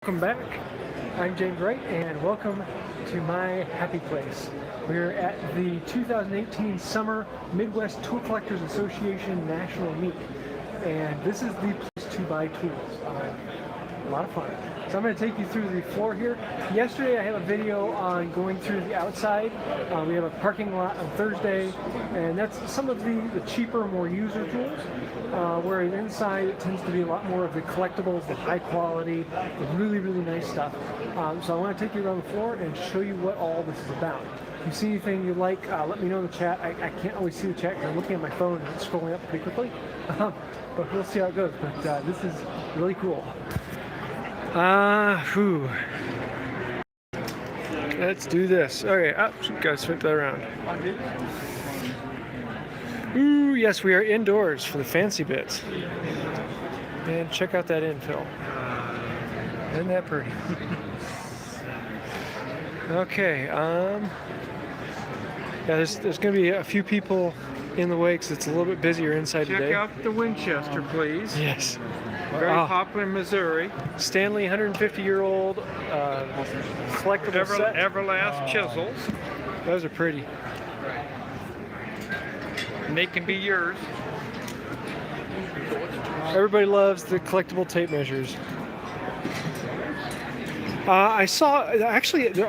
Welcome back. I'm James Wright, and welcome to my happy place. We're at the 2018 Summer Midwest Tool Collectors Association National Meet, and this is the place to buy tools. A lot of fun. So I'm going to take you through the floor here. Yesterday I had a video on going through the outside. We have a parking lot on Thursday, and that's some of the cheaper, more user tools. Whereas inside it tends to be a lot more of the collectibles, the high quality, the really, really nice stuff. So I want to take you around the floor and show you what all this is about. If you see anything you like, let me know in the chat. I can't always see the chat because I'm looking at my phone and it's scrolling up pretty quickly. But we'll see how it goes. But this is really cool. Let's do this. Okay, gotta switch that around. Ooh, yes, we are indoors for the fancy bits. And check out that infill. Isn't that pretty? Okay, yeah, there's gonna be a few people in the way because it's a little bit busier inside today. Check out the Winchester, please. Yes. Very popular in Missouri. Stanley, 150-year-old collectible set. Everlast chisels. Those are pretty. And they can be yours. Everybody loves the collectible tape measures. I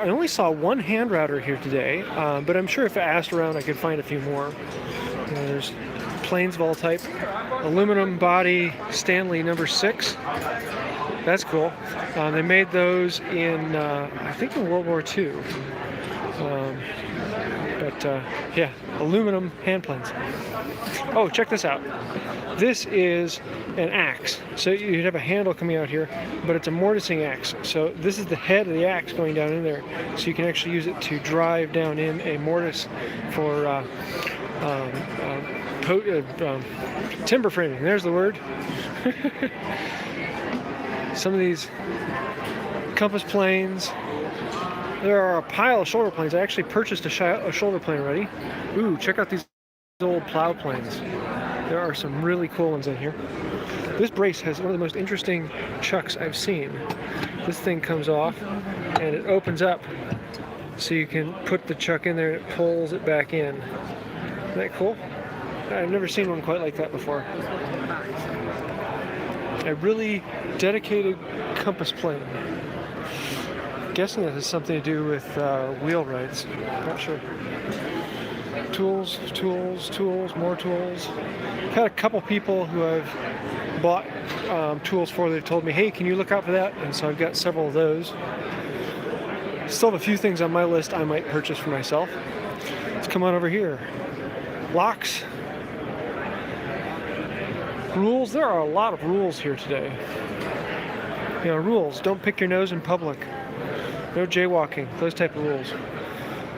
only saw one hand router here today, but I'm sure if I asked around I could find a few more. There's Plainsville type aluminum body Stanley number 6. That's cool. They made those in I think in World War II. Yeah, aluminum hand planes. Oh, check this out. This is an axe. So you'd have a handle coming out here, but it's a mortising axe. So this is the head of the axe going down in there. So you can actually use it to drive down in a mortise for timber framing. There's the word. Some of these compass planes. There are a pile of shoulder planes. I actually purchased a shoulder plane already. Ooh, check out these old plow planes. There are some really cool ones in here. This brace has one of the most interesting chucks I've seen. This thing comes off and it opens up so you can put the chuck in there and it pulls it back in. Isn't that cool? I've never seen one quite like that before. A really dedicated compass plane. I'm guessing that has something to do with wheelwrights. Not sure. Tools, tools, tools, more tools. Had a couple people who I've bought tools for. They've told me, hey, can you look out for that? And so I've got several of those. Still have a few things on my list I might purchase for myself. Let's come on over here. Locks. Rules. There are a lot of rules here today. You know, rules. Don't pick your nose in public. No jaywalking. Those type of rules.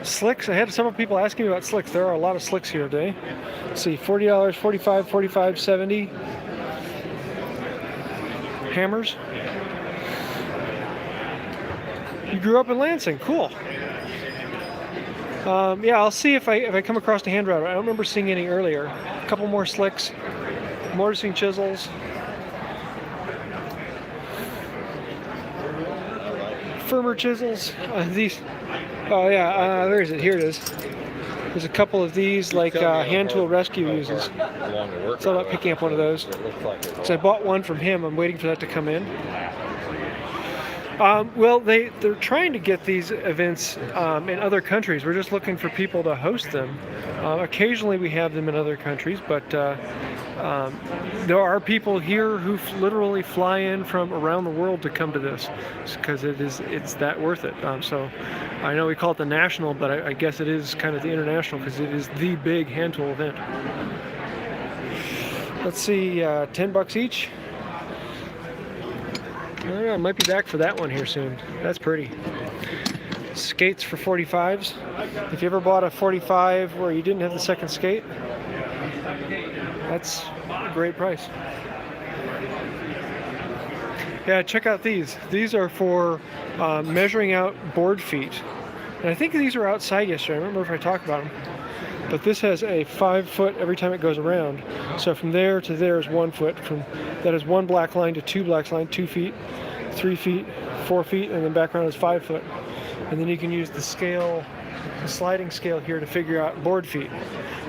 Slicks. I had several people asking me about slicks. There are a lot of slicks here today. Let's see, $40, $45, $45, $70. Hammers. You grew up in Lansing. Cool. Yeah, I'll see if I come across a hand router. I don't remember seeing any earlier. A couple more slicks. Mortising chisels. Firmer chisels. These. Oh yeah, there is it. Here it is. There's a couple of these like hand tool rescue uses. It's all about picking up one of those. So I bought one from him. I'm waiting for that to come in. Well, they're trying to get these events in other countries. We're just looking for people to host them. Occasionally we have them in other countries, but there are people here who literally fly in from around the world to come to this because it's that worth it. So I know we call it the national, but I guess it is kind of the international because it is the big hand tool event. Let's see, $10 each. I might be back for that one here soon. That's pretty. Skates for 45s. If you ever bought a 45 where you didn't have the second skate, that's a great price. Yeah, check out these. These are for measuring out board feet. And I think these were outside yesterday. I don't remember if I talked about them. But this has a 5 foot every time it goes around. So from there to there is 1 foot. That is one black line to two black line, 2 feet, 3 feet, 4 feet, and then background is 5 foot. And then you can use the scale, the sliding scale here to figure out board feet.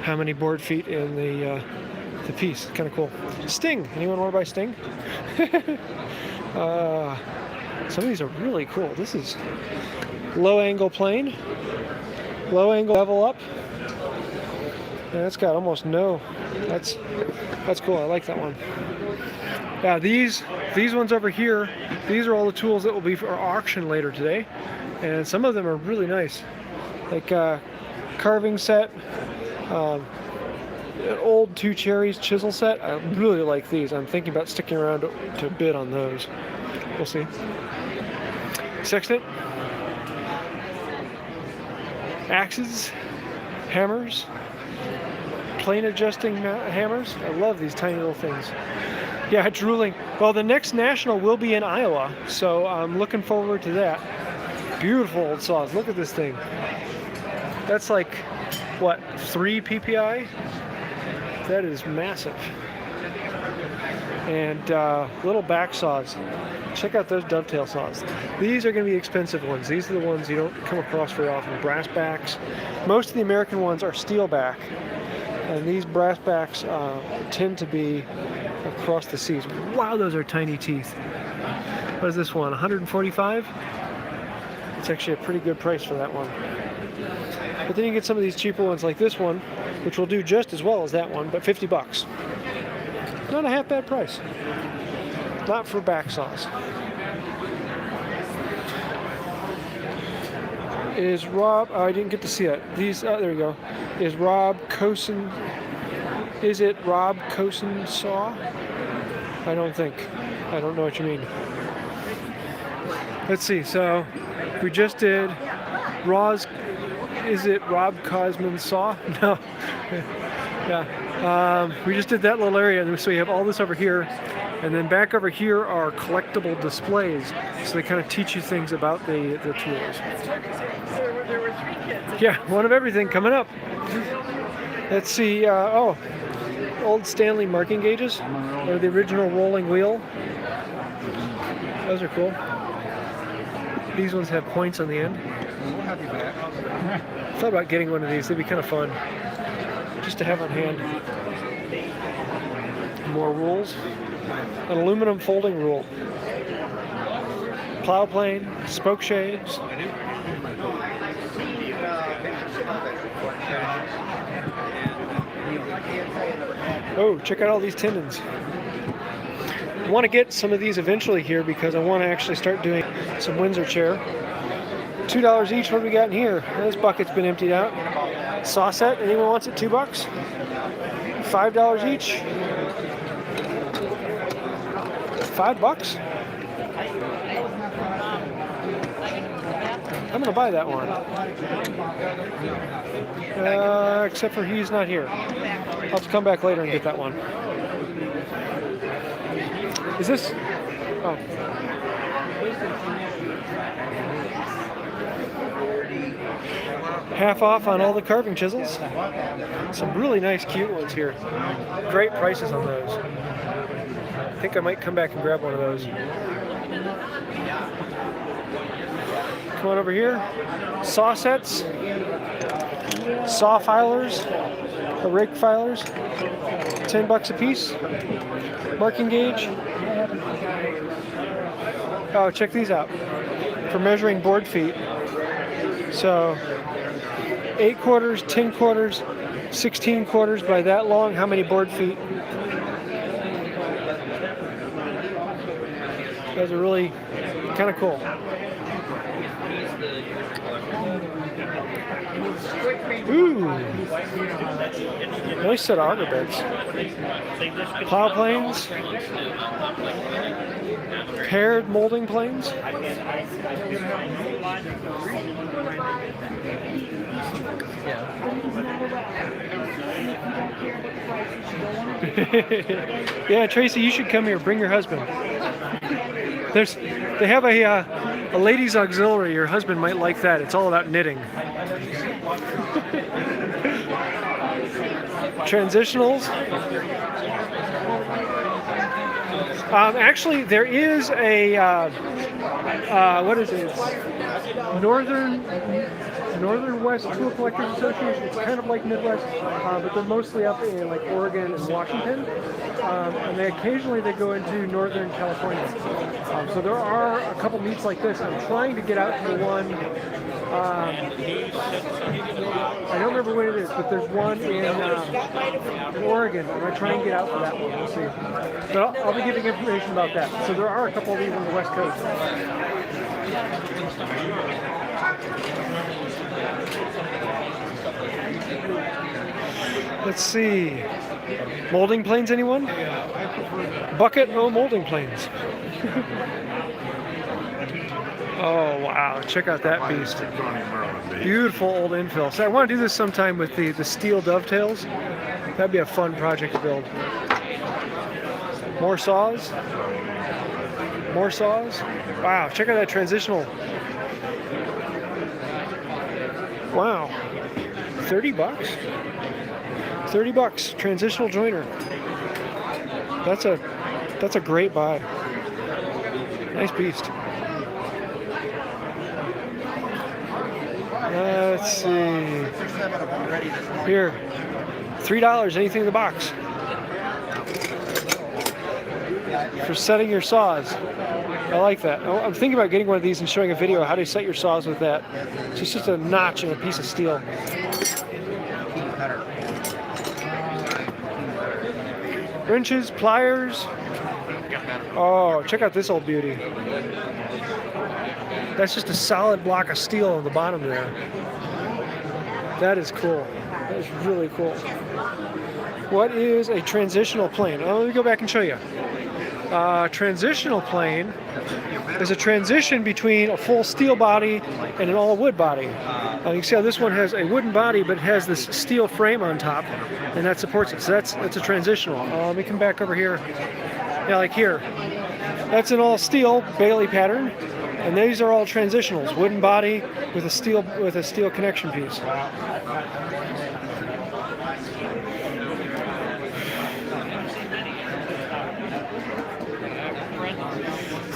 How many board feet in the piece. Kind of cool. Sting. Anyone want to buy Sting? Some of these are really cool. This is low angle plane. Low angle level up. And it's got almost no. That's cool. I like that one. Yeah, these ones over here, these are all the tools that will be for auction later today. And some of them are really nice. Like carving set, an old 2 cherries chisel set. I really like these. I'm thinking about sticking around to bid on those. We'll see. Sextant. Axes. Hammers. Plane adjusting hammers. I love these tiny little things. Yeah, drooling. Well, the next national will be in Iowa, so I'm looking forward to that. Beautiful old saws. Look at this thing. That's like, what, 3 PPI? That is massive. And little back saws. Check out those dovetail saws. These are going to be expensive ones. These are the ones you don't come across very often. Brass backs. Most of the American ones are steel back. And these brass backs tend to be across the seas. Wow, those are tiny teeth. What is this one, 145? It's actually a pretty good price for that one. But then you get some of these cheaper ones like this one, which will do just as well as that one, but 50 bucks. Not a half bad price. Not for back saws. Is Rob, oh, I didn't get to see it. These, oh, there we go. Is Rob Cosen, is it Rob Cosen saw? I don't think. I don't know what you mean. Let's see, so we just did Roz, is it Rob Cosman saw? No. Yeah. We just did that little area, so we have all this over here. And then back over here are collectible displays, so they kind of teach you things about the tools. Yeah, one of everything coming up. Let's see, oh, old Stanley marking gauges, or the original rolling wheel. Those are cool. These ones have points on the end. I thought about getting one of these, they'd be kind of fun, just to have on hand. More rules. An aluminum folding rule. Plow plane, spoke shades. Oh, check out all these tendons. I want to get some of these eventually here because I want to actually start doing some Windsor chair. $2 each. What do we got in here? This bucket's been emptied out. Saw set. Anyone wants it? $2? $5 each. $5? I'm gonna buy that one. Except for he's not here. I'll have to come back later and get that one. Is this? Oh. Half off on all the carving chisels. Some really nice, cute ones here. Great prices on those. I think I might come back and grab one of those. Come on over here. Saw sets. Saw filers. Or rake filers. $10 a piece. Marking gauge. Oh, check these out. For measuring board feet. So 8 quarters, 10 quarters, 16 quarters by that long. How many board feet? Those are really kind of cool. Ooh, nice set of auger beds. Plow planes, paired molding planes. Yeah, Tracy, you should come here. Bring your husband. They have a ladies' auxiliary. Your husband might like that. It's all about knitting. Transitionals. Actually, there is a what is it? It's Northern West Tool Collectors Association. It's kind of like Midwest, but they're mostly up in like Oregon and Washington, and they occasionally go into Northern California. So there are a couple meets like this. I'm trying to get out to the one. I don't remember what it is, but there's one in Oregon. I'm going to try and get out for that one. We'll see. But I'll be giving information about that. So there are a couple of these on the West Coast. Let's see. Molding planes, anyone? Bucket, no molding planes. Oh, wow. Check out that beast. Beautiful old infill. So I want to do this sometime with the steel dovetails. That'd be a fun project to build. More saws. More saws. Wow, check out that transitional. Wow. 30 bucks? 30 bucks. Transitional joiner. That's a great buy. Nice beast. Let's see. Here, $3, anything in the box. For setting your saws. I like that. I'm thinking about getting one of these and showing a video of how to set your saws with that. It's just a notch and a piece of steel. Wrenches, pliers. Oh, check out this old beauty. That's just a solid block of steel on the bottom there. That is cool. That is really cool. What is a transitional plane? Oh, let me go back and show you. Transitional plane is a transition between a full steel body and an all wood body. You can see how this one has a wooden body, but it has this steel frame on top, and that supports it. So that's a transitional. Let me come back over here. Yeah, like here. That's an all steel Bailey pattern. And these are all transitionals, wooden body with a steel connection piece.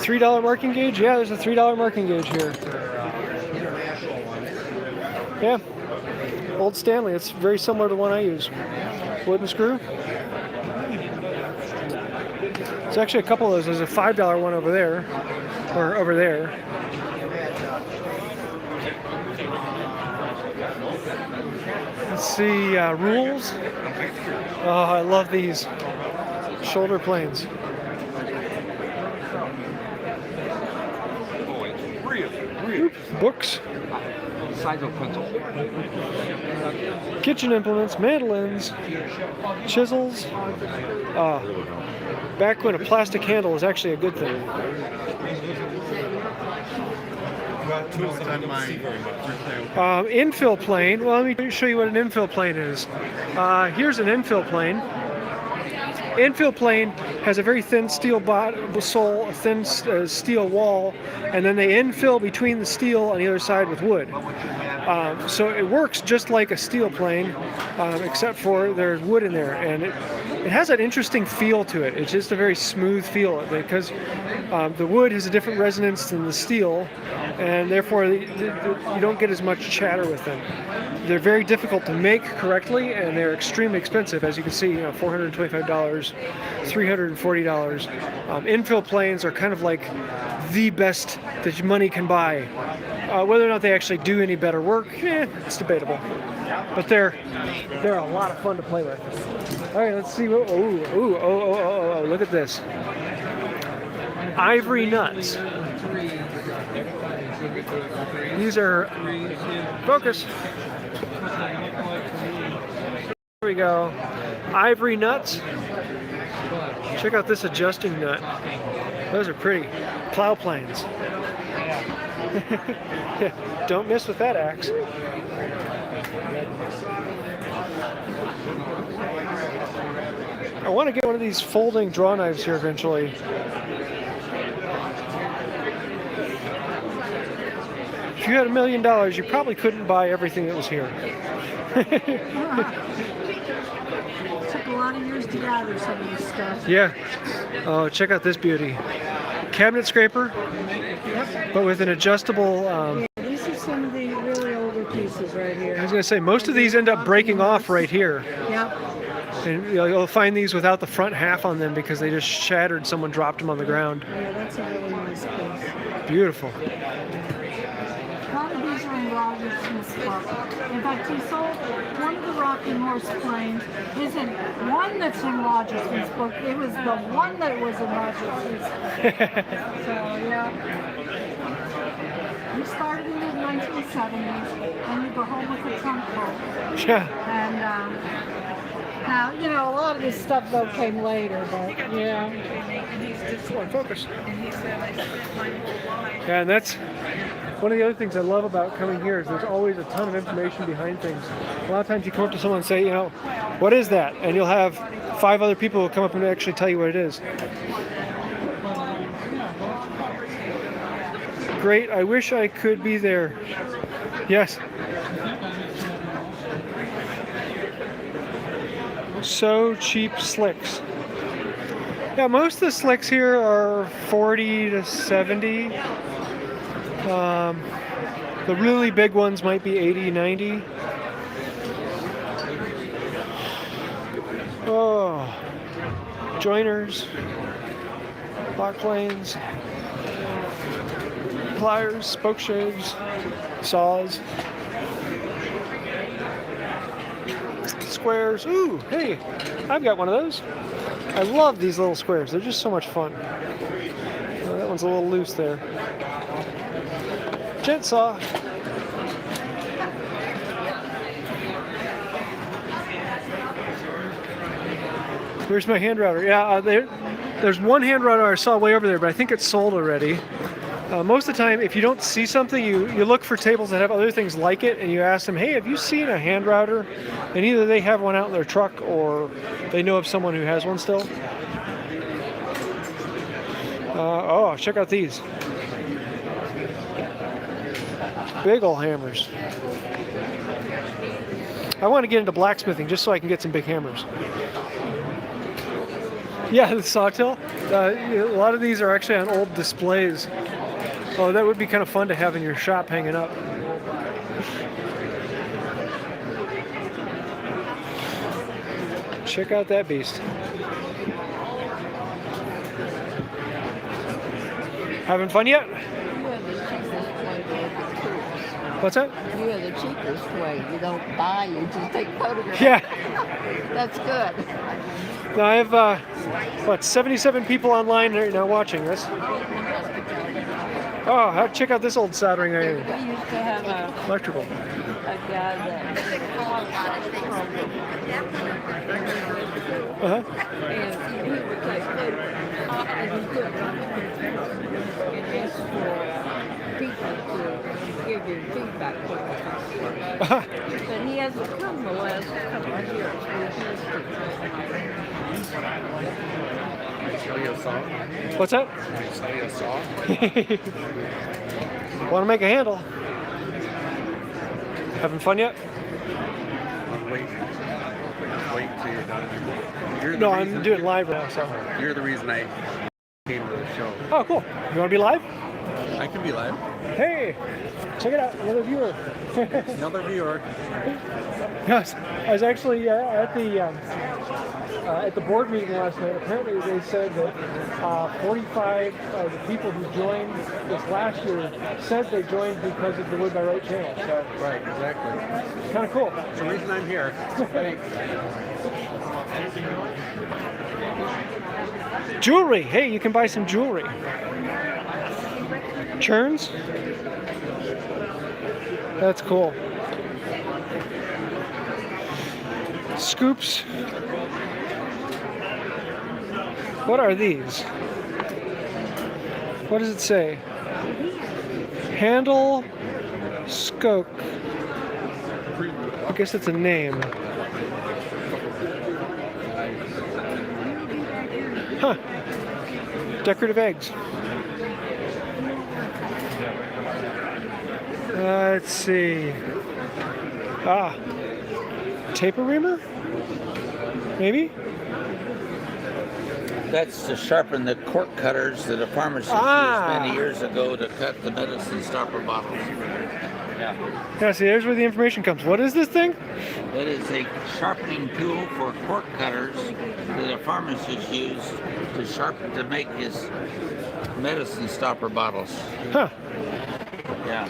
$3 marking gauge? Yeah, there's a $3 marking gauge here. Yeah, old Stanley. It's very similar to the one I use. Wooden screw. There's actually a couple of those. There's a $5 one over there. Or over there. Let's see, rules. Oh, I love these shoulder planes. Oops, books. Kitchen implements, mandolins, chisels. Back when a plastic handle was actually a good thing. Infill plane. Well, let me show you what an infill plane is. Here's an infill plane. Infill plane has a very thin steel sole, a thin steel wall, and then they infill between the steel on the other side with wood. So it works just like a steel plane, except for there's wood in there, and it has an interesting feel to it. It's just a very smooth feel because the wood has a different resonance than the steel, and therefore you don't get as much chatter with them. They're very difficult to make correctly, and they're extremely expensive. As you can see, $425, $340. Infill planes are kind of like the best that money can buy. Whether or not they actually do any better work, it's debatable. But they're a lot of fun to play with. All right, let's see. Oh, look at this. Ivory Nuts. These are, focus. There we go. Ivory Nuts. Check out this adjusting nut. Those are pretty. Plow Planes. Don't mess with that axe. I want to get one of these folding draw knives here eventually. If you had $1 million, you probably couldn't buy everything that was here. It took a lot of years to gather some of this stuff. Yeah. Oh, check out this beauty. cabinet scraper, but with an adjustable. These are some of the really older pieces right here. I was going to say, most of these end up breaking off right here. Yep. And you'll find these without the front half on them because they just shattered. Someone dropped them on the ground. Yeah, that's a really nice piece. Beautiful. A lot of these are in Roger Smith's book. In fact, he sold one of the rocking horse planes. Isn't one that's in Roger Smith's book. It was the one that was in Roger Smith's book. So, yeah. We started in the 1970s, and you go home with a trunk full. Yeah. And now, you know, a lot of this stuff though came later, but yeah. Come on, focus. Yeah, and that's one of the other things I love about coming here is there's always a ton of information behind things. A lot of times you come up to someone and say, you know, what is that? And you'll have 5 other people who come up and actually tell you what it is. Great, I wish I could be there. Yes. So cheap slicks. Yeah, most of the slicks here are 40 to 70. The really big ones might be 80, 90. Oh, joiners, Plow Planes, pliers, spoke shaves, saws, squares. Ooh, hey, I've got one of those. I love these little squares. They're just so much fun. Oh, that one's a little loose there. Jet saw. Here's my hand router. Yeah, there's one hand router I saw way over there, but I think it's sold already. Most of the time, if you don't see something, you look for tables that have other things like it, and you ask them, hey, have you seen a hand router? And either they have one out in their truck, or they know of someone who has one still. Oh, check out these. Big ol' hammers. I want to get into blacksmithing just so I can get some big hammers. Yeah, the sawtill. A lot of these are actually on old displays. Oh, that would be kind of fun to have in your shop hanging up. Check out that beast. Having fun yet? What's that? You are the cheapest way. You don't buy, you just take photographs. Yeah. That's good. Now I have, 77 people online right now watching this. Oh, check out this old soldering iron. We used to have Electrical. a guy that Uh-huh. and he would take photographs and he put and ask for people to give him feedback quickly. Uh-huh. But he hasn't come the last couple of years. Sell you a saw? What's that? Sell you a saw? Want to make a handle? Having fun yet? Wait till you're done. You're the No, reason, I'm doing live now, so. You're the reason I came to the show. Oh, cool. You want to be live? I can be live. Hey, check it out, another viewer. Another viewer. Yes, I was actually at the board meeting last night. Apparently, they said that 45 of the people who joined this last year said they joined because of the Wood by Wright channel. So, Right, exactly. kind of cool. That's the reason I'm here. Jewelry. Hey, you can buy some jewelry. Churns. That's cool. Scoops. What are these? What does it say? Handle Skoke. I guess it's a name. Huh. Decorative eggs. Let's see. Taper reamer? Maybe? That's to sharpen the cork cutters that a pharmacist used many years ago to cut the medicine stopper bottles. Yeah. Yeah, see, there's where the information comes. What is this thing? That is a sharpening tool for cork cutters that a pharmacist used to sharpen to make his medicine stopper bottles. Huh. Yeah.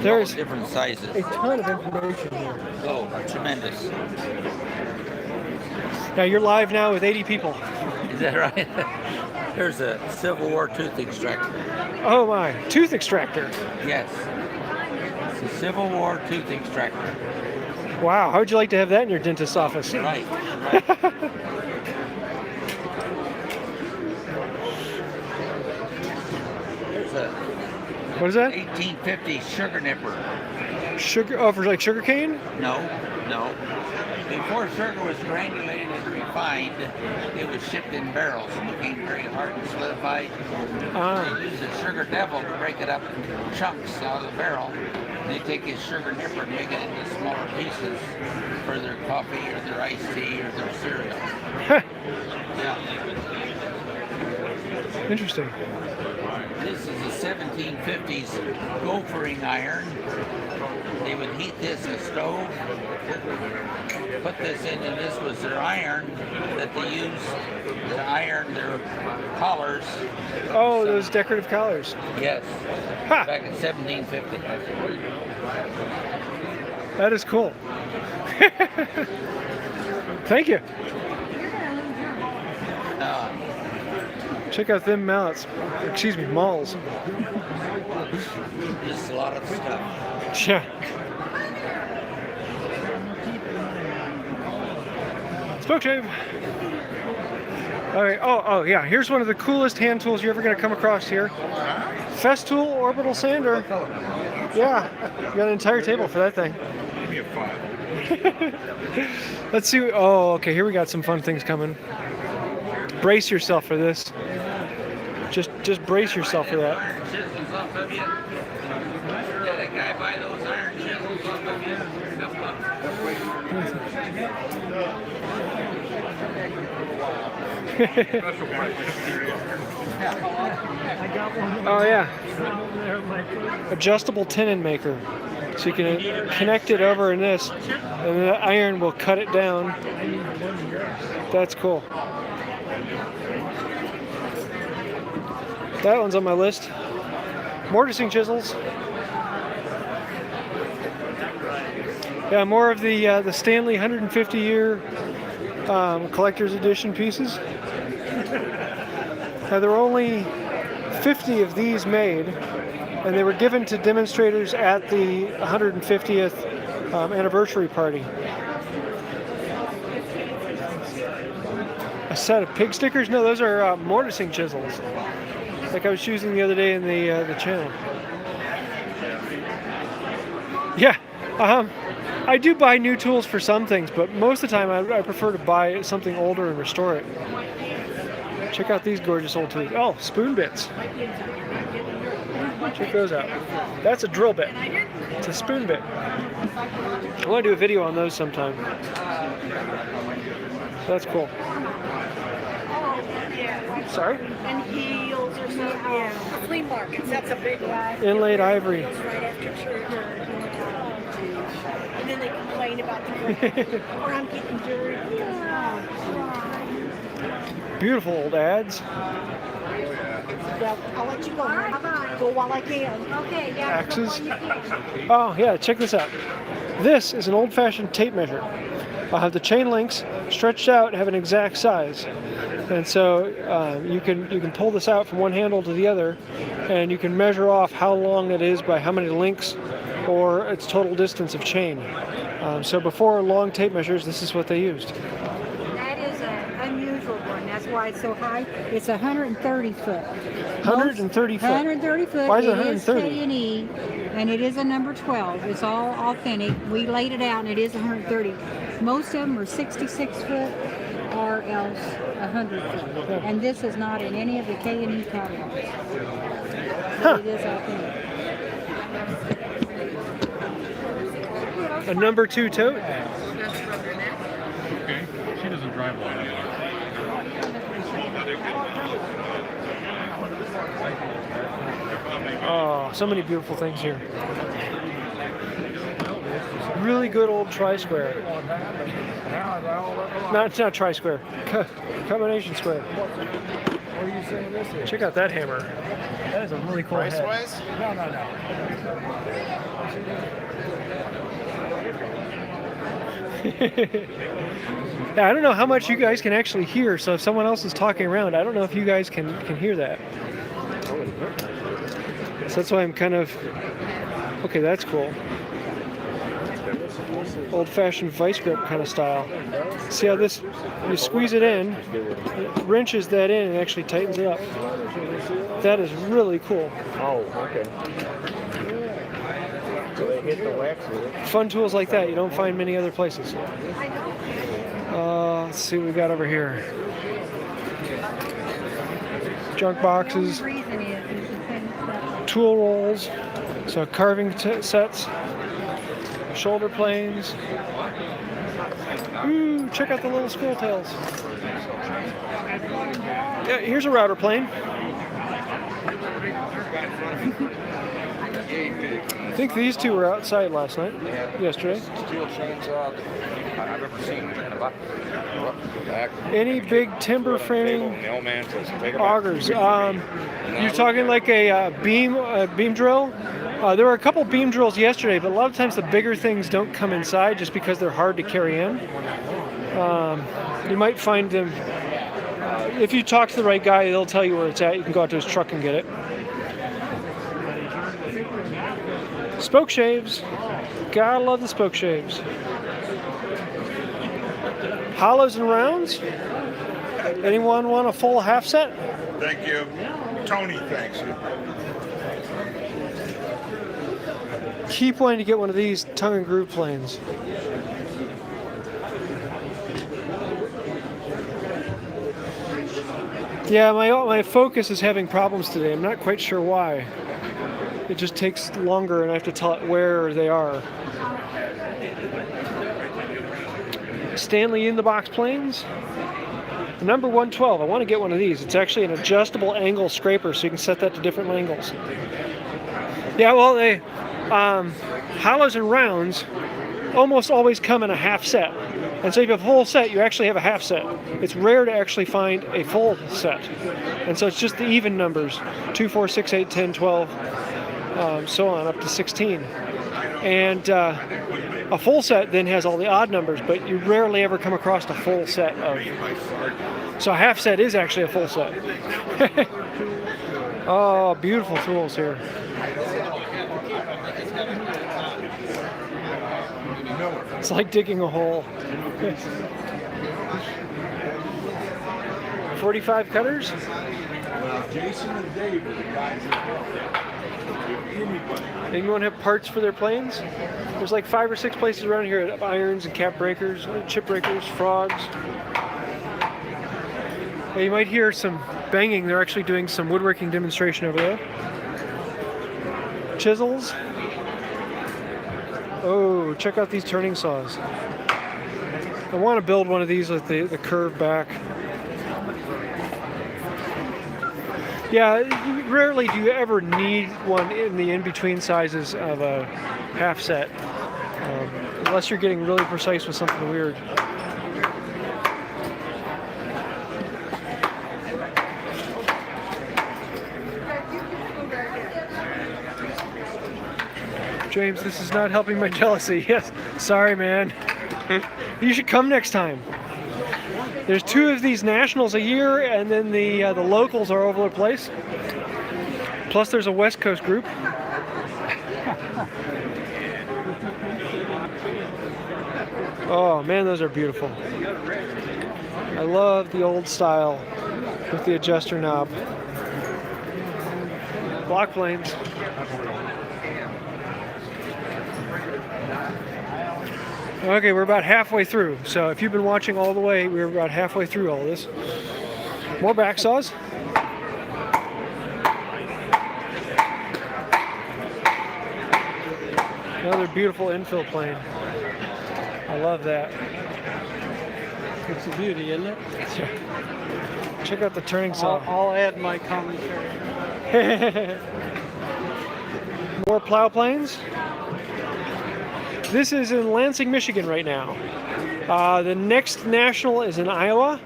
There's all different sizes. a ton of information here. Oh, tremendous. Now you're live now with 80 people. Is that right? There's a Civil War tooth extractor. Oh my, tooth extractor. Yes. It's a Civil War tooth extractor. Wow, how would you like to have that in your dentist's office? Right. There's a What is that? 1850 sugar nipper. Sugar, oh, for like sugar cane? No. Before sugar was granulated and refined, it was shipped in barrels and became very hard and solidified. They used a sugar devil to break it up in chunks out of the barrel. They take his sugar nipper and make it into smaller pieces for their coffee or their iced tea or their cereal. Yeah. Interesting. This is a 1750s gophering iron. They would heat this in a stove, put this in, and this was their iron that they used to iron their collars. Oh, those decorative collars. Yes, Ha! back in 1750. That is cool. Thank you. Check out them mallets. Excuse me, malls. Just a lot of stuff. Yeah. Smoke shave. All right. Oh, yeah. Here's one of the coolest hand tools you're ever going to come across here. Festool Orbital sander. Yeah. You got an entire table for that thing. Give me a 5. Let's see. Oh, okay. Here we got some fun things coming. Brace yourself for this. Just brace yourself for that. Iron chisels off of you. Did a guy buy those iron chisels off of you? Oh yeah. Adjustable tenon maker. So you can connect it over in this, and the iron will cut it down. That's cool. That one's on my list. Mortising chisels. Yeah, more of the Stanley 150-year collector's edition pieces. Now, there were only 50 of these made, and they were given to demonstrators at the 150th anniversary party. A set of pig stickers? No, those are mortising chisels. Like I was choosing the other day in the channel. Yeah, I do buy new tools for some things, but most of the time I prefer to buy something older and restore it. Check out these gorgeous old tools. Oh, spoon bits. Check those out. That's a drill bit. It's a spoon bit. I want to do a video on those sometime. That's cool. Sorry? And heels or something. Yeah. Flea markets, that's a big one. Inlaid ivory. Right after church. And then they complain about the or I'm getting dirty. Beautiful old ads. Well, I'll let you go. Go while I can. Okay, yeah. Axes. Oh yeah, check this out. This is an old-fashioned tape measure. I'll have the chain links stretched out and have an exact size. And so you can pull this out from one handle to the other, and you can measure off how long it is by how many links or its total distance of chain. So before long tape measures, this is what they used. That is an unusual one. That's why it's so high. It's 130 foot. 130 foot. 130 foot. Why is it It is 130? K&E, and it is a number 12. It's all authentic. We laid it out, and it is 130. Most of them are 66 foot or else 100 foot. And this is not in any of the K&E catalogs. But it is authentic. A number 2 tote. Okay. She doesn't drive a lot anymore. Oh, so many beautiful things here. Really good old tri-square. No, it's not tri-square. Combination square. What are you saying this is? Check out that hammer. That is a really cool head. Price-wise? No. Yeah, I don't know how much you guys can actually hear, so if someone else is talking around, I don't know if you guys can hear that. So that's why I'm kind of... Okay, that's cool. Old-fashioned vice grip kind of style. See how this, you squeeze it in, it wrenches that in and actually tightens it up. That is really cool. Oh, okay. So they hit the wax with it. Fun tools like that you don't find many other places. Let's see what we got over here. Junk boxes, tool rolls, so carving sets, shoulder planes. Ooh, check out the little squirrel tails. Yeah, here's a router plane. I think these two were outside last night, yesterday. Steel chainsaw I've ever seen. Any big timber framing augers? You're talking like a beam drill? There were a couple beam drills yesterday, but a lot of times the bigger things don't come inside just because they're hard to carry in. You might find them, if you talk to the right guy, they'll tell you where it's at. You can go out to his truck and get it. Spoke shaves. Gotta love the spoke shaves. Hollows and rounds. Anyone want a full half set? Thank you. Tony, thanks. Keep wanting to get one of these tongue and groove planes. Yeah, my Focus is having problems today. I'm not quite sure why. It just takes longer and I have to tell it where they are. Stanley in the box planes. The number 112, I want to get one of these. It's actually an adjustable angle scraper, so you can set that to different angles. Yeah, well, they hollows and rounds almost always come in a half set. And so if you have a full set, you actually have a half set. It's rare to actually find a full set. And so it's just the even numbers, 2, 4, 6, 8, 10, 12, so on, up to 16. And a full set then has all the odd numbers, but you rarely ever come across a full set of. So a half set is actually a full set. Oh, beautiful tools here. It's like digging a hole. 45 cutters. Jason and David, the guys Anyone have parts for their planes? There's like 5 or 6 places around here that have irons and cap breakers, chip breakers, frogs. Yeah, you might hear some banging. They're actually doing some woodworking demonstration over there. Chisels. Oh, check out these turning saws. I want to build one of these with the curved back. Yeah, rarely do you ever need one in the in-between sizes of a half set, unless you're getting really precise with something weird. James, this is not helping my jealousy. Yes, sorry, man. You should come next time. There's 2 of these nationals a year, and then the locals are over the place. Plus, there's a West Coast group. Oh man, those are beautiful. I love the old style with the adjuster knob. Block planes. Okay, we're about halfway through. So if you've been watching all the way, we're about halfway through all this. More back saws. Another beautiful infill plane. I love that. It's a beauty, isn't it? Check out the turning saw. I'll add my commentary. More Plow Planes. This is in Lansing, Michigan right now. The next national is in Iowa.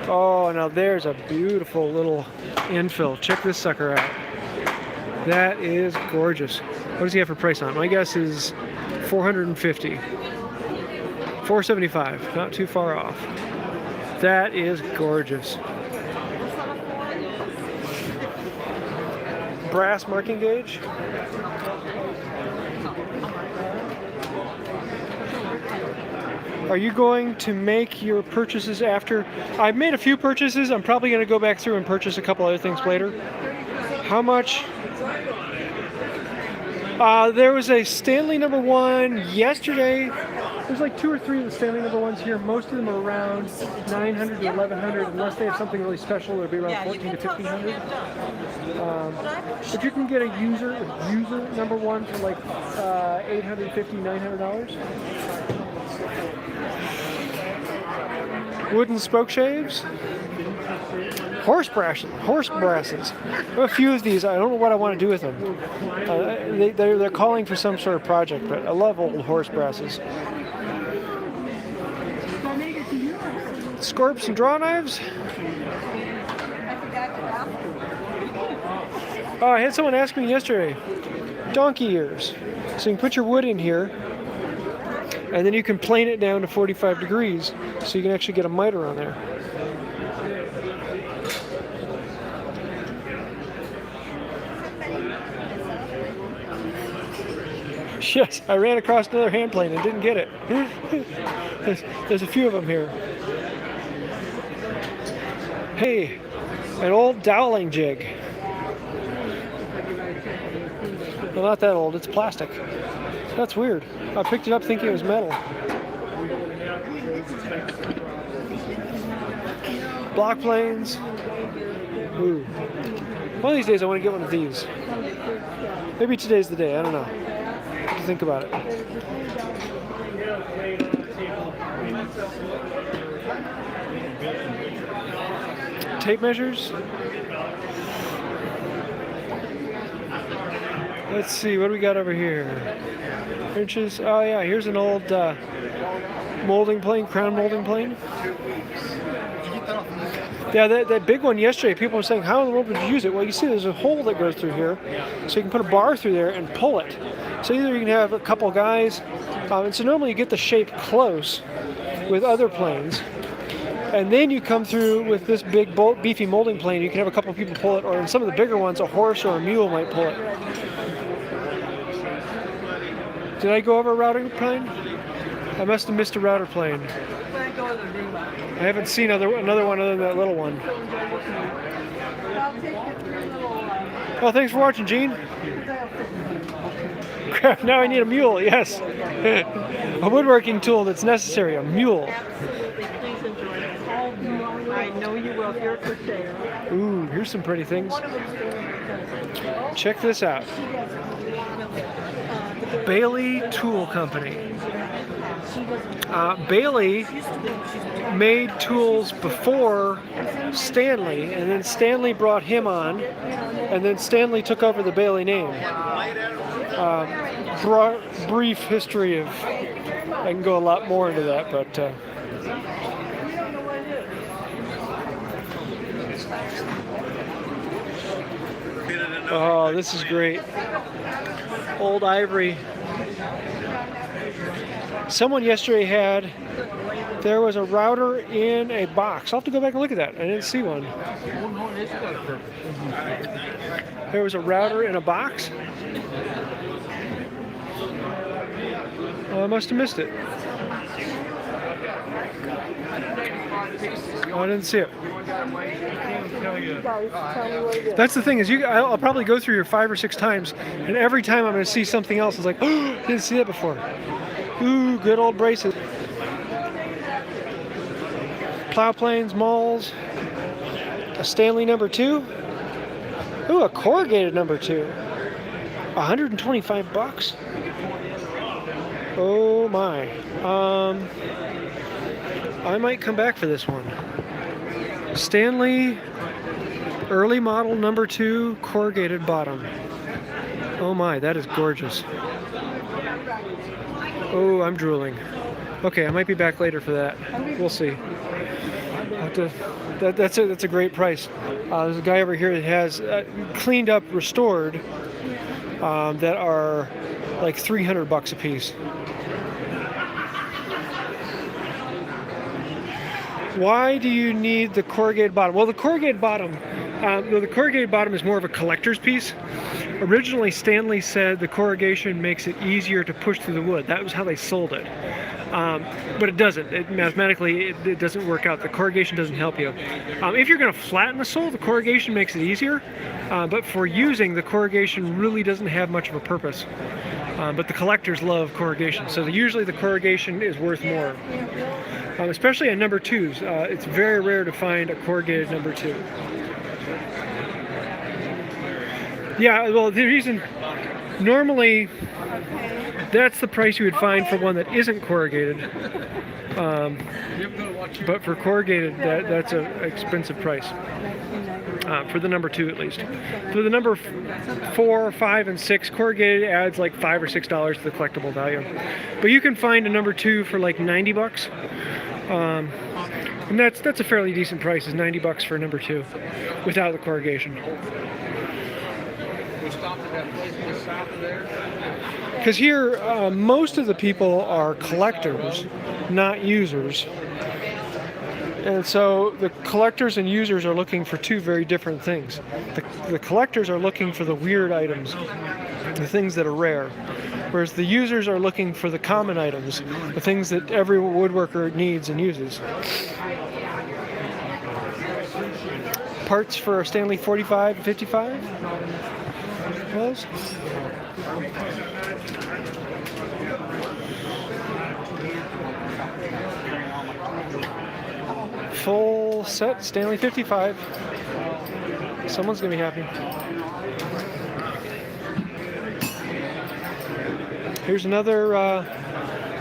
Oh, now there's a beautiful little infill. Check this sucker out. That is gorgeous. What does he have for price on it? My guess is $450. $475. Not too far off. That is gorgeous. Brass marking gauge. Are you going to make your purchases after? I've made a few purchases. I'm probably going to go back through and purchase a couple other things later. How much? There was a Stanley #1 yesterday. There's like 2 or 3 of the Stanley #1s here. Most of them are around 900 to 1100, unless they have something really special. It'll be around 14 to 1500. But you can get a user #1 for like $850, $900. Wooden spoke shaves. Horse brasses. I have a few of these. I don't know what I want to do with them. They're calling for some sort of project, but I love old horse brasses. Scorps and draw knives. Oh, I had someone ask me yesterday. Donkey ears. So you can put your wood in here, and then you can plane it down to 45 degrees, so you can actually get a miter on there. Yes, I ran across another hand plane and didn't get it. There's a few of them here. Hey, an old Doweling Jig. Well, not that old, it's plastic. That's weird. I picked it up thinking it was metal. Block planes. Ooh. One of these days I want to get one of these. Maybe today's the day, I don't know. What do you think about it? Tape measures. Let's see, what do we got over here? Inches. Oh yeah, here's an old molding plane, crown molding plane. Yeah, that big one yesterday, people were saying, how in the world would you use it? Well, you see there's a hole that goes through here, so you can put a bar through there and pull it. So either you can have a couple guys, and so normally you get the shape close with other planes, and then you come through with this big beefy molding plane, you can have a couple people pull it, or in some of the bigger ones, a horse or a mule might pull it. Did I go over a router plane? I must have missed a router plane. I haven't seen another one other than that little one. Oh, thanks for watching, Gene. Crap, now I need a mule, yes. A woodworking tool that's necessary, a mule. I know you will. Here for sale. Ooh, here's some pretty things. Check this out. Bailey Tool Company. Bailey made tools before Stanley, and then Stanley brought him on, and then Stanley took over the Bailey name. Brief history of, I can go a lot more into that, but oh, this is great. Old ivory. Someone yesterday there was a router in a box. I'll have to go back and look at that. I didn't see one. There was a router in a box? Oh, I must have missed it. Oh, I didn't see it. That's the thing is, I'll probably go through here 5 or 6 times, and every time I'm going to see something else. It's like, oh, I didn't see that before. Ooh, good old braces. Plow planes, mauls. A Stanley #2. Ooh, a corrugated #2. 125 bucks. Oh my. I might come back for this one. Stanley Early model number 2 corrugated bottom. Oh my, that is gorgeous. Oh, I'm drooling. Okay, I might be back later for that. We'll see. That's a great price. There's a guy over here that has cleaned up, restored, that are like $300 a piece. Why do you need the corrugated bottom? Well, the corrugated bottom is more of a collector's piece. Originally, Stanley said the corrugation makes it easier to push through the wood. That was how they sold it. But it doesn't. Mathematically, it doesn't work out. The corrugation doesn't help you. If you're going to flatten the sole, the corrugation makes it easier. But for using, the corrugation really doesn't have much of a purpose. But the collectors love corrugation, so usually the corrugation is worth more. Especially on number 2s. It's very rare to find a corrugated number 2. Yeah, well, the reason, normally, that's the price you would find for one that isn't corrugated. But for corrugated, that's an expensive price. For the number 2 at least. For the number 4, 5, and 6, corrugated adds like $5 or $6 to the collectible value. But you can find a number 2 for like $90. And that's a fairly decent price, is $90 for a number 2 without the corrugation. Because here, most of the people are collectors, not users. And so the collectors and users are looking for two very different things. The collectors are looking for the weird items, the things that are rare, whereas the users are looking for the common items, the things that every woodworker needs and uses. Parts for a Stanley 45 and 55? Those? Full set Stanley 55. Someone's gonna be happy. Here's another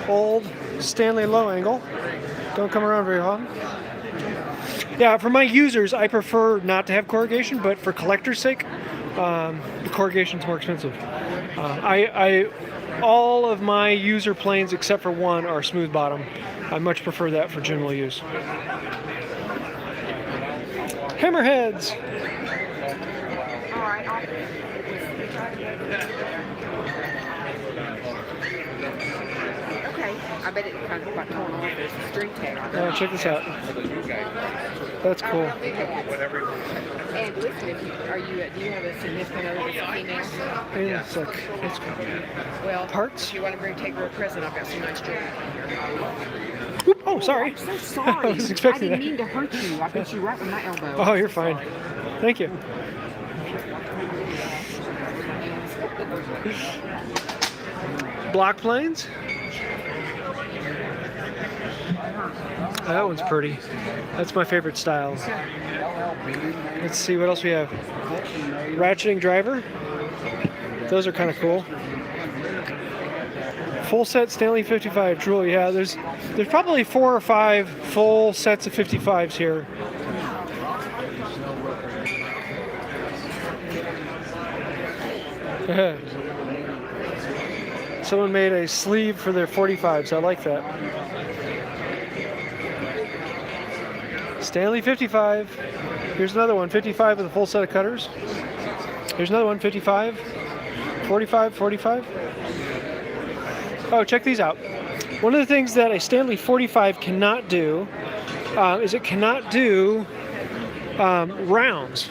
old Stanley low angle. Don't come around very often. Yeah, for my users, I prefer not to have corrugation, but for collector's sake, the corrugation's more expensive. All of my user planes, except for one, are smooth bottom. I much prefer that for general use. Hammerheads. Okay, I bet it kind of got torn off. There's a string tag on it. Oh, check this out. That's cool. And listen, do you have a significant other that's a female? Yeah, it's like, it's cool. Well, parts. If you want to take her a present, I've got some nice jewelry here. Whoop, oh, sorry. I'm so sorry. I was expecting I didn't mean to hurt you. I hit you right with my elbow. Oh, you're fine. Thank you. Block planes. That one's pretty. That's my favorite style. Let's see what else we have. Ratcheting driver. Those are kind of cool. Full set Stanley 55 Drool. Yeah, there's probably 4 or 5 full sets of 55s here. Someone made a sleeve for their 45s. I like that. Stanley 55. Here's another one, 55 with a full set of cutters. Here's another one, 55, 45, 45. Oh, check these out. One of the things that a Stanley 45 cannot do is it cannot do rounds.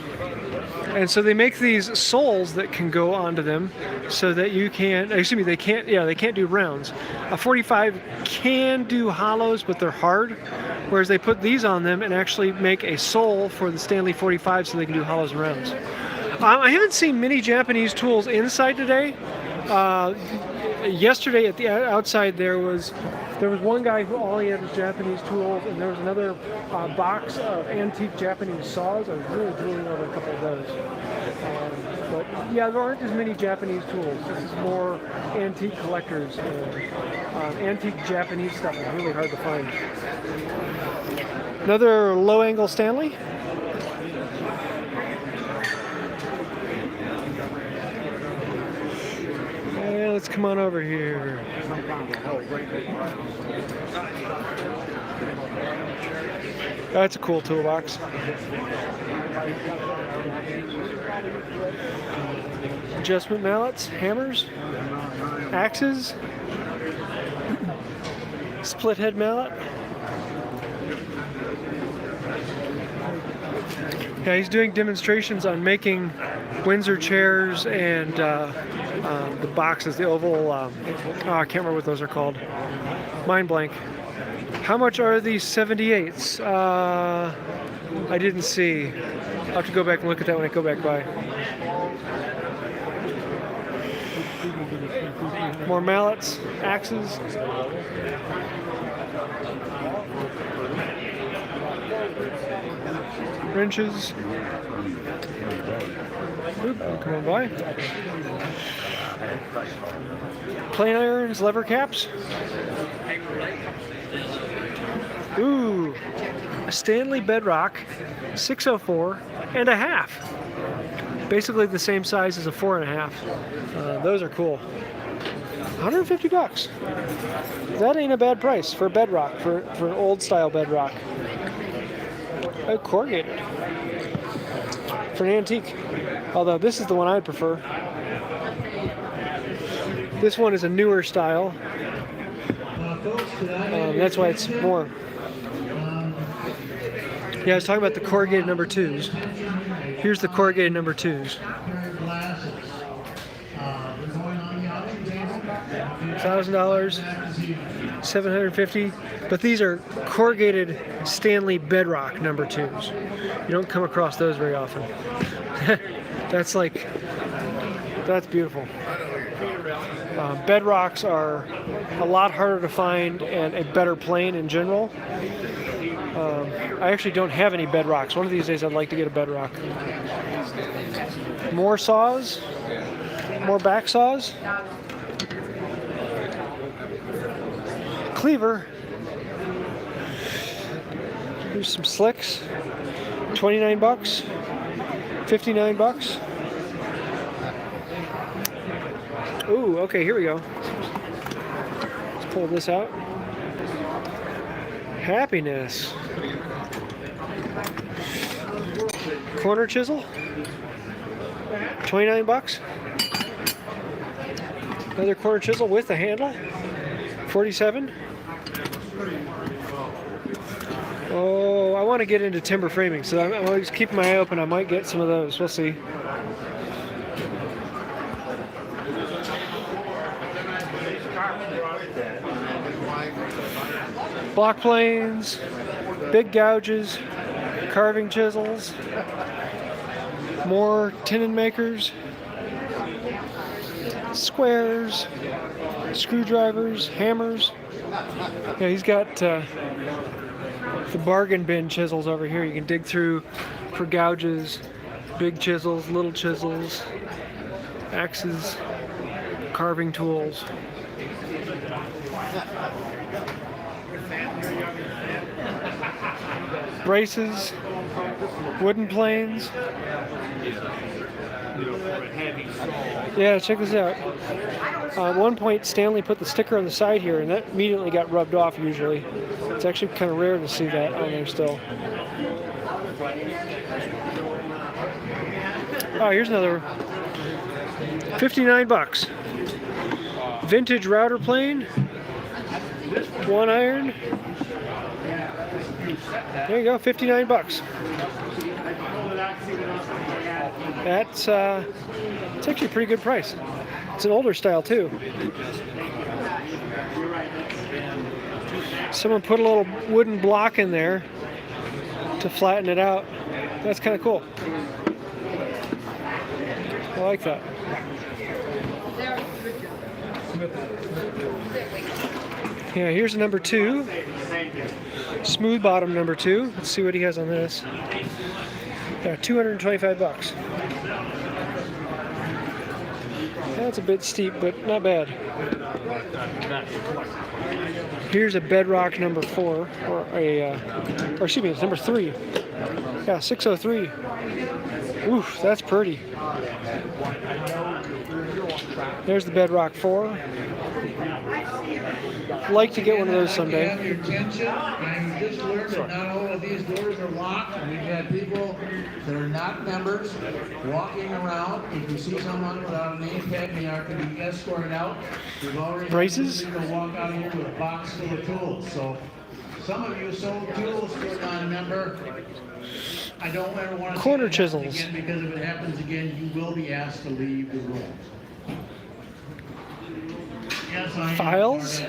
And so they make these soles that can go onto them so that you can, they can't do rounds. A 45 can do hollows, but they're hard. Whereas they put these on them and actually make a sole for the Stanley 45 so they can do hollows and rounds. I haven't seen many Japanese tools inside today. Yesterday at the outside there was one guy who all he had was Japanese tools, and there was another box of antique Japanese saws. I was really drooling over a couple of those. But yeah, there aren't as many Japanese tools. This is more antique collectors. Antique Japanese stuff is really hard to find. Another low angle Stanley. come on over here. That's a cool toolbox. Adjustment mallets, hammers, axes, split head mallet. Yeah, he's doing demonstrations on making Windsor chairs and the boxes, the oval, I can't remember what those are called. Mind blank. How much are these 78s? I didn't see. I'll have to go back and look at that when I go back by. More mallets, axes. Wrenches. Oop, come on by. Plane irons, lever caps. Ooh, a Stanley Bedrock 604.5. Basically the same size as a 4.5. Those are cool. 150 bucks. That ain't a bad price for a bedrock, for an old style bedrock. Corrugated. For an antique. Although this is the one I'd prefer. This one is a newer style. That's why it's more. Yeah, I was talking about the corrugated number 2s. Here's the corrugated number 2s. $1,000, $750, but these are corrugated Stanley Bedrock number 2s. You don't come across those very often. That's beautiful. Bedrocks are a lot harder to find and a better plane in general. I actually don't have any bedrocks. One of these days I'd like to get a bedrock. More saws, more back saws. Cleaver. Here's some slicks. 29 bucks. 59 bucks. Ooh, okay, here we go. Let's pull this out. Happiness. Corner chisel. 29 bucks. Another corner chisel with the handle. 47. Oh, I want to get into timber framing, so I'm always keeping my eye open. I might get some of those. We'll see. Block planes, big gouges, carving chisels, more tenon makers, squares, screwdrivers, hammers. Yeah, he's got the bargain bin chisels over here. You can dig through for gouges, big chisels, little chisels, axes, carving tools. Braces, wooden planes. Yeah, check this out. At one point, Stanley put the sticker on the side here, and that immediately got rubbed off usually. It's actually kind of rare to see that on there still. Oh, here's another 59 bucks. Vintage router plane. One iron. There you go, 59 bucks. That's it's actually a pretty good price. It's an older style too. Someone put a little wooden block in there to flatten it out. That's kind of cool. I like that. Yeah, here's number 2. Smooth bottom number 2. Let's see what he has on this. Yeah, 225 bucks. That's a bit steep, but not bad. Here's a bedrock number 4, or excuse me, it's number 3. Yeah, 603. Oof, that's pretty. There's the Bedrock 4. Like to get one of those someday. Your attention. I just learned that not all of these doors are locked. We've had people that are not members walking around. If you see someone without a name tag, they are to be escorted out. We've already Braces? had people walk out of here with a box full of tools. So some of you sold tools to a non-member. I don't ever want to Corner see that happen chisels. again, because if it happens again, you will be asked to leave the room. Yes, I am. Files?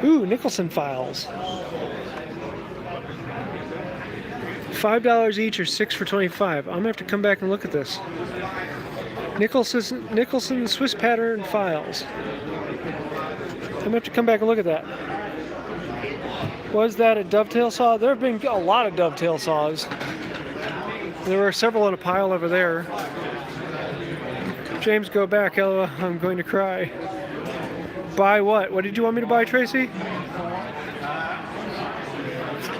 Ooh, Nicholson files. $5 each or 6 for $25. I'm gonna have to come back and look at this. Nicholson Swiss pattern files. I'm gonna have to come back and look at that. Was that a dovetail saw? There have been a lot of dovetail saws. There were several in a pile over there. James, go back. LOL, I'm going to cry. Buy what? What did you want me to buy, Tracy?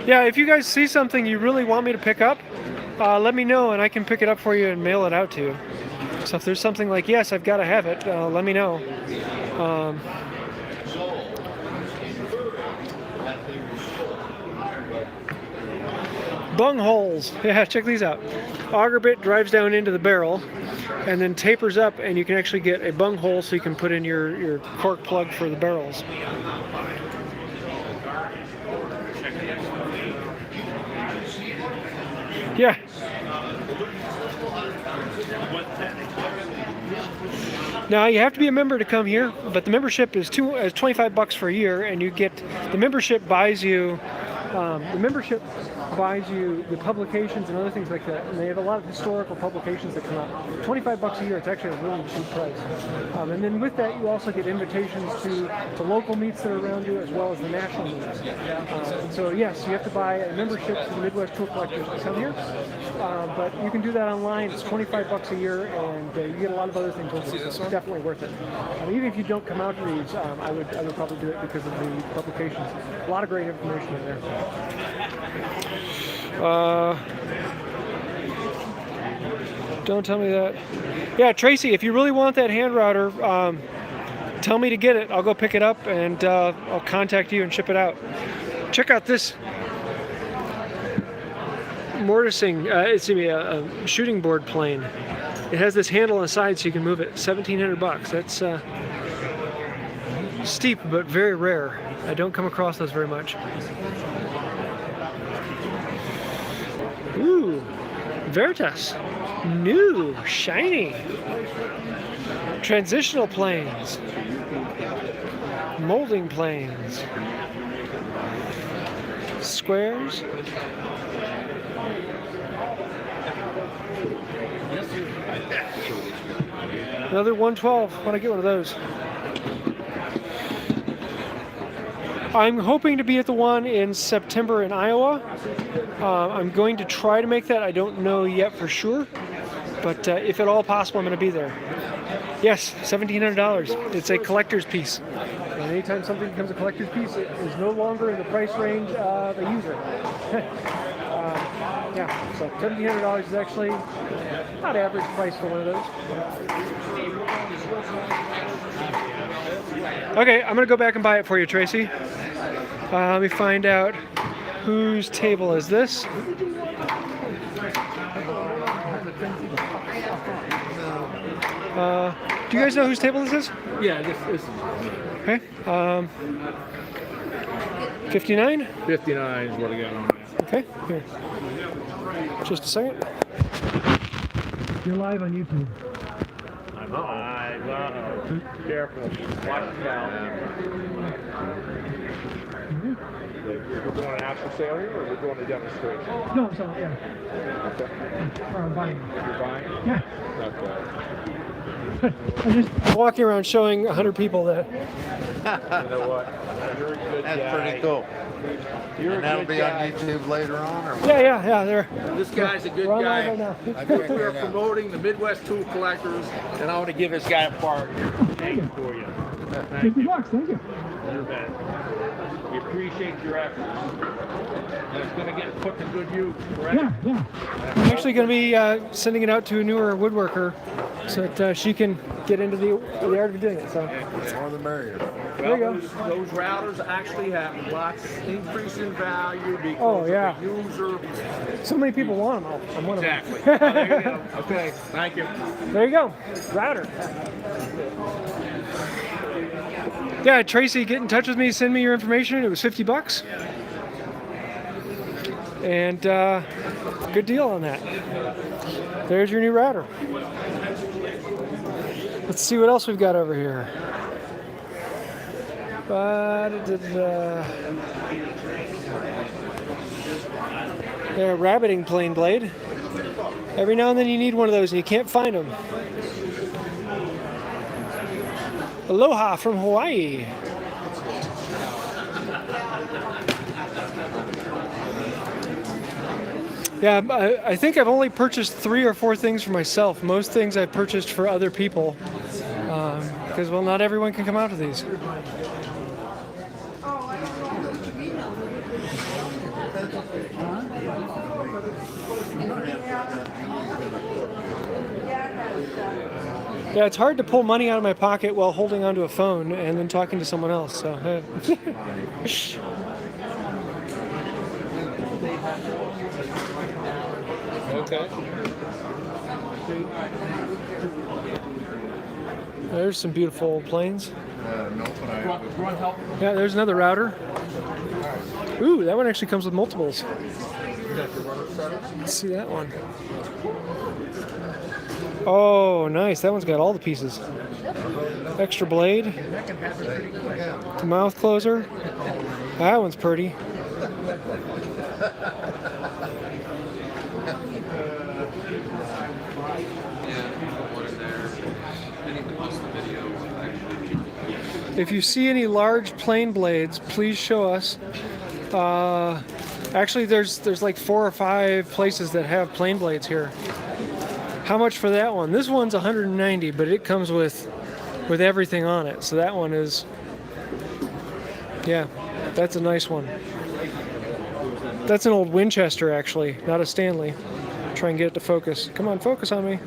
Yeah, if you guys see something you really want me to pick up, let me know and I can pick it up for you and mail it out to you. So if there's something like, yes, I've got to have it, let me know. Bung holes. Yeah, check these out. Auger bit drives down into the barrel and then tapers up, and you can actually get a bung hole so you can put in your cork plug for the barrels. Yeah. Now you have to be a member to come here, but the membership is $25 for a year, and you get the membership buys you the publications and other things like that, and they have a lot of historical publications that come out. $25 a year, it's actually a really cheap price. And then with that, you also get invitations to the local meets that are around you, as well as the national meets. And so yes, you have to buy a membership to the Midwest Tool Collectors to come here, but you can do that online. It's $25 a year, and you get a lot of other things with it, so it's definitely worth it. Even if you don't come out to these, I would probably do it because of the publications. A lot of great information in there. Don't tell me that. Yeah, Tracy, if you really want that hand router, tell me to get it. I'll go pick it up and I'll contact you and ship it out. Check out this mortising, it's a shooting board plane. It has this handle on the side so you can move it. $1,700. That's steep but very rare. I don't come across those very much. Ooh, Veritas. New, shiny. Transitional planes. Molding planes. Squares. Another 112. Want to get one of those. I'm hoping to be at the one in September in Iowa. I'm going to try to make that. I don't know yet for sure, but if at all possible, I'm going to be there. Yes, $1,700. It's a collector's piece. And anytime something becomes a collector's piece, it is no longer in the price range of a user. Yeah, so $1,700 is actually not average price for one of those. Okay, I'm going to go back and buy it for you, Tracy. Let me find out whose table is this. Do you guys know whose table this is? Yeah, this is Okay. 59? 59 is what I got on there. Okay, here. Just a second. You're live on YouTube. I'm live. Careful. Watch it down. We're doing an actual sale here, or we're doing a demonstration? No, so yeah. Okay. Or I'm buying. You're buying? Yeah. Okay. I'm just walking around showing 100 people that. You know what? You're a good guy. That's pretty cool. You're And a that'll good be guy. on YouTube later on, or what? Yeah. There. This guy's a good We're on guy. live right now. We are promoting the Midwest Tool Collectors, and I want to give this guy a part. Thank you for you. $50, thank you. You bet. We appreciate your efforts. And it's going to get put to good use, correct? Yeah. I'm actually going to be sending it out to a newer woodworker so that she can get into the art of doing it. So. The more the merrier. There you go. Those routers actually have lots increase in value because Oh, yeah. of the user. So many people want them. I'm one Exactly. of them. Oh, there you go. Okay, thank you. There you go. Router. Yeah, Tracy, get in touch with me. Send me your information. It was $50. And good deal on that. There's your new router. Let's see what else we've got over here. Yeah, rabbiting plane blade. Every now and then you need one of those and you can't find them. Aloha from Hawaii. Yeah, I think I've only purchased 3 or 4 things for myself. Most things I've purchased for other people. Because, well, not everyone can come out to these. Yeah, it's hard to pull money out of my pocket while holding onto a phone and then talking to someone else. So, Okay. There's some beautiful old planes. Yeah, there's another router. Ooh, that one actually comes with multiples. Let's see that one. Oh, nice. That one's got all the pieces. Extra blade. The mouth closer. That one's pretty. If you see any large plane blades, please show us. Actually, there's like 4 or 5 places that have plane blades here. How much for that one? This one's $190, but it comes with everything on it. So that one is, yeah, that's a nice one. That's an old Winchester, actually, not a Stanley. Try and get it to focus. Come on, focus on me.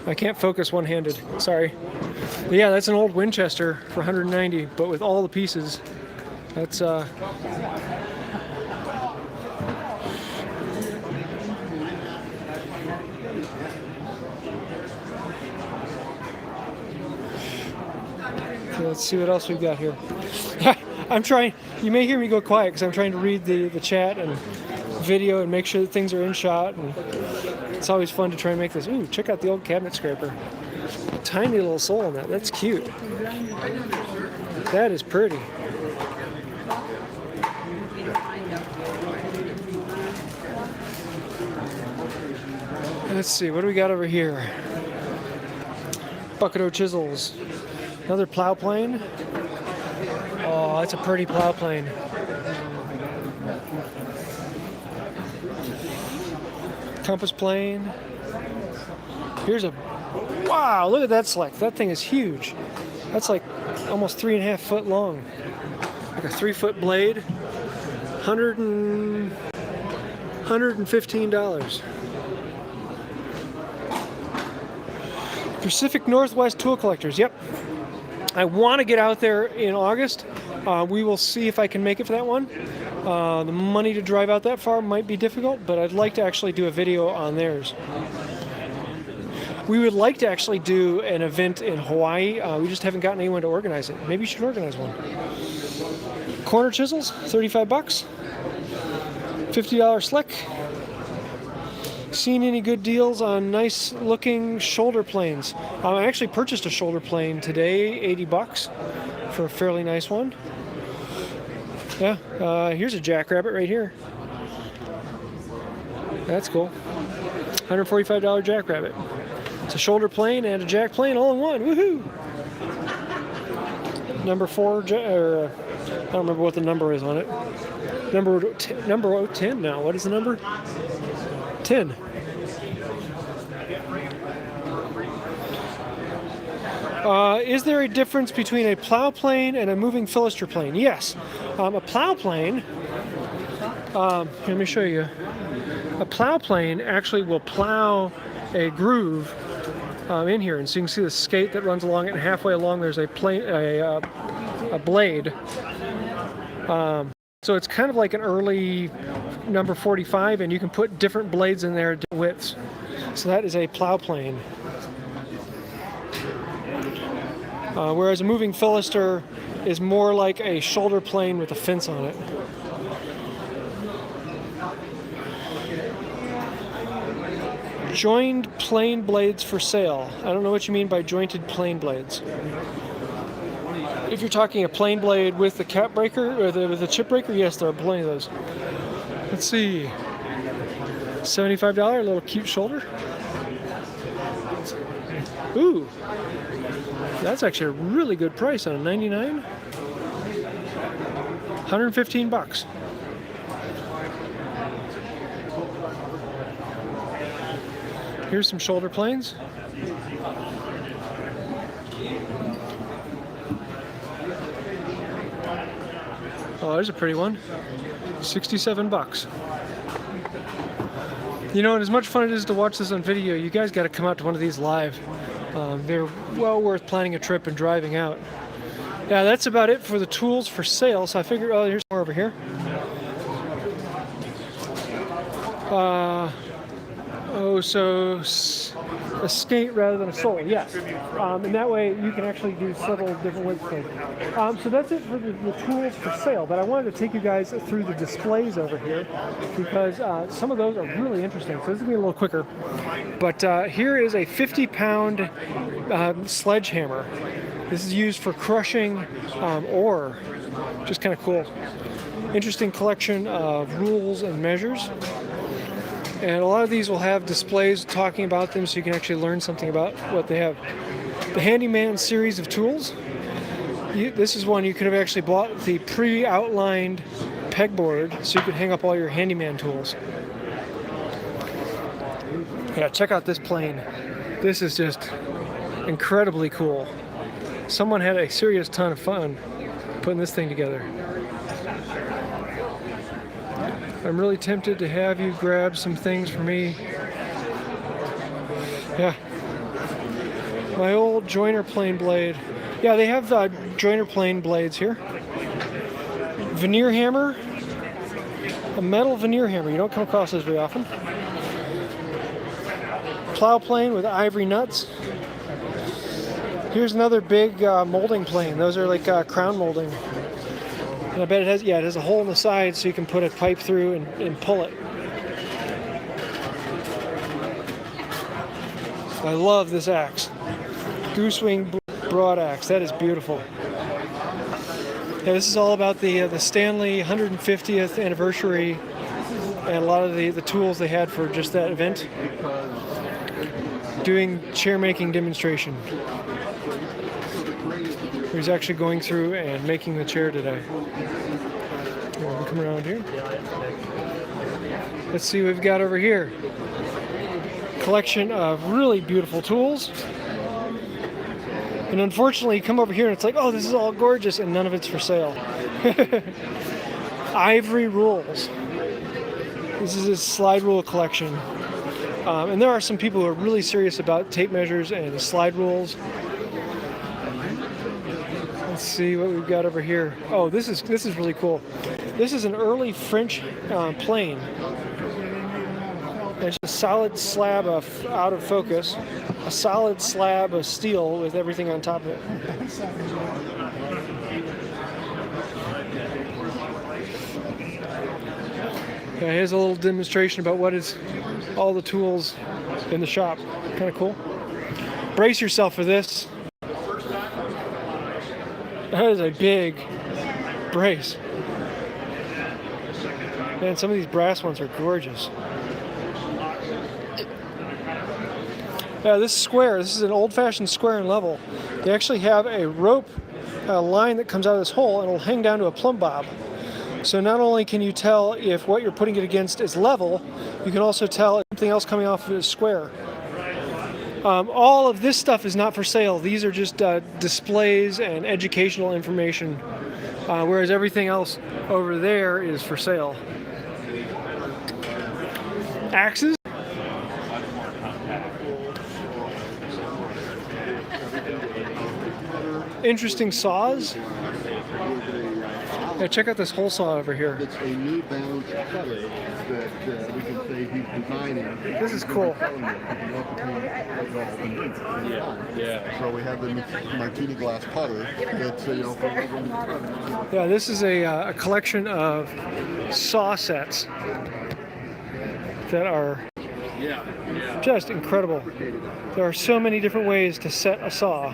I can't focus one-handed. Sorry. But yeah, that's an old Winchester for $190, but with all the pieces. That's let's see what else we've got here. I'm trying, you may hear me go quiet because I'm trying to read the chat and video and make sure that things are in shot. And it's always fun to try and make this. Ooh, check out the old cabinet scraper. Tiny little soul in that. That's cute. That is pretty. Let's see, what do we got over here? Bucket of Chisels. Another plow plane. Oh, that's a pretty plow plane. Compass plane. Here's a, wow, look at that select. That thing is huge. That's like almost 3.5 foot long. Like a 3-foot blade. $115. Pacific Northwest Tool Collectors. Yep. I want to get out there in August. We will see if I can make it for that one. The money to drive out that far might be difficult, but I'd like to actually do a video on theirs. We would like to actually do an event in Hawaii. We just haven't gotten anyone to organize it. Maybe you should organize one. Corner chisels, $35. $50 slick. Seen any good deals on nice looking shoulder planes? I actually purchased a shoulder plane today, $80 for a fairly nice one. Yeah, here's a jackrabbit right here. That's cool. $145 jackrabbit. It's a shoulder plane and a jack plane all in one. Woohoo! Number 4, or I don't remember what the number is on it. Number 10 now. What is the number? 10. Is there a difference between a plow plane and a moving Fluster plane? Yes. A plow plane, let me show you. A plow plane actually will plow a groove in here, and so you can see the skate that runs along it, and halfway along there's a blade. So it's kind of like an early number 45, and you can put different blades in there, different widths. So that is a plow plane. Whereas a moving Fluster is more like a shoulder plane with a fence on it. Joined plane blades for sale. I don't know what you mean by jointed plane blades. If you're talking a plane blade with the cap breaker or with the chip breaker, yes, there are plenty of those. Let's see. $75, a little cute shoulder. Ooh. That's actually a really good price on a 99. 115 bucks. Here's some shoulder planes. Oh, there's a pretty one. 67 bucks. You know, and as much fun it is to watch this on video, you guys got to come out to one of these live. They're well worth planning a trip and driving out. Yeah, that's about it for the tools for sale. So I figured, oh, here's more over here. So a skate rather than a sole, yes. And that way you can actually do several different widths. So that's it for the tools for sale. But I wanted to take you guys through the displays over here because some of those are really interesting. So this is going to be a little quicker. But here is a 50-pound sledgehammer. This is used for crushing ore. Just kind of cool. Interesting collection of rules and measures. And a lot of these will have displays talking about them so you can actually learn something about what they have. The Handyman series of tools. This is one you could have actually bought the pre-outlined pegboard so you could hang up all your handyman tools. Yeah, check out this plane. This is just incredibly cool. Someone had a serious ton of fun putting this thing together. I'm really tempted to have you grab some things for me. Yeah. My old joiner plane blade. Yeah, they have joiner plane blades here. Veneer hammer. A metal veneer hammer. You don't come across those very often. Plow plane with ivory nuts. Here's another big molding plane. Those are like crown molding. And I bet it has a hole in the side so you can put a pipe through and pull it. I love this axe. Goose wing broad axe. That is beautiful. Yeah, this is all about the Stanley 150th anniversary and a lot of the tools they had for just that event. Doing chair making demonstration. He's actually going through and making the chair today. We'll come around here. Let's see what we've got over here. Collection of really beautiful tools. And unfortunately, you come over here and it's like, oh, this is all gorgeous, and none of it's for sale. Ivory rules. This is his slide rule collection. And there are some people who are really serious about tape measures and slide rules. Let's see what we've got over here. Oh, this is really cool. This is an early French plane. It's a solid slab of out of focus, a solid slab of steel with everything on top of it. Yeah, here's a little demonstration about what is all the tools in the shop. Kind of cool. Brace yourself for this. That is a big brace. Man, some of these brass ones are gorgeous. Yeah, this square, this is an old-fashioned square and level. They actually have a rope line that comes out of this hole and it'll hang down to a plumb bob. So not only can you tell if what you're putting it against is level, you can also tell if something else coming off of it is square. All of this stuff is not for sale. These are just displays and educational information, whereas everything else over there is for sale. Axes. Interesting saws. Yeah, check out this hole saw over here. It's a new balance cutter that we can say he's designing. This is cool. Yeah. So we have the martini glass putter. That's Yeah, this is a collection of saw sets that are just incredible. There are so many different ways to set a saw.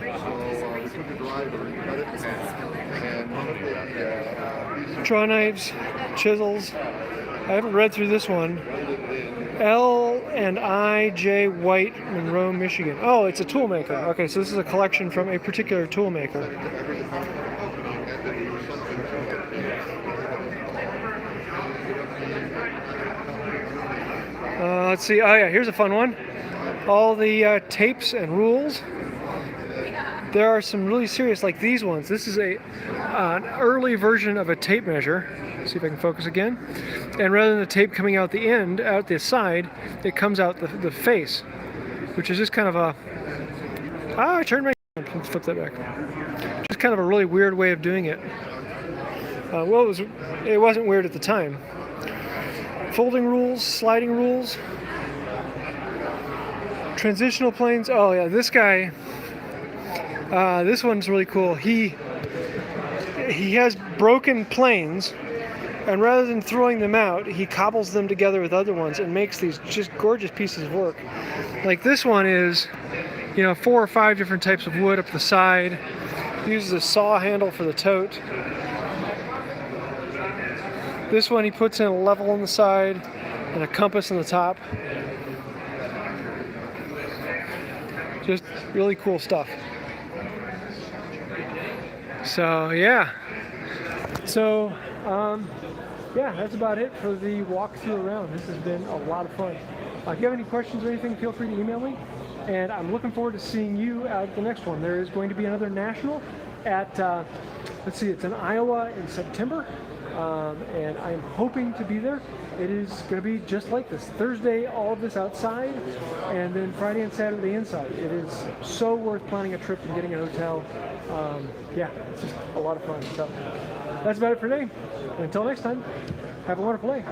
Draw knives, chisels. I haven't read through this one. L&I.J. White, Monroe, Michigan. Oh, it's a tool maker. Okay, so this is a collection from a particular tool maker. Let's see. Oh yeah, here's a fun one. All the tapes and rules. There are some really serious, like these ones. This is an early version of a tape measure. See if I can focus again. And rather than the tape coming out the end, out the side, it comes out the face, which is just kind of a... I turned my... Let's flip that back. Just kind of a really weird way of doing it. Well, it wasn't weird at the time. Folding rules, sliding rules. Transitional planes. Oh yeah, this guy... this one's really cool. He has broken planes, and rather than throwing them out, he cobbles them together with other ones and makes these just gorgeous pieces of work. Like this one is, 4 or 5 different types of wood up the side. Uses a saw handle for the tote. This one he puts in a level on the side and a compass on the top. Just really cool stuff. So yeah, that's about it for the walkthrough around. This has been a lot of fun. If you have any questions or anything, feel free to email me, and I'm looking forward to seeing you at the next one. There is going to be another national at let's see, it's in Iowa in September, and I'm hoping to be there. It is going to be just like this. Thursday, all of this outside, and then Friday and Saturday inside. It is so worth planning a trip and getting a hotel. Yeah, it's just a lot of fun. So that's about it for today. Until next time, have a wonderful day.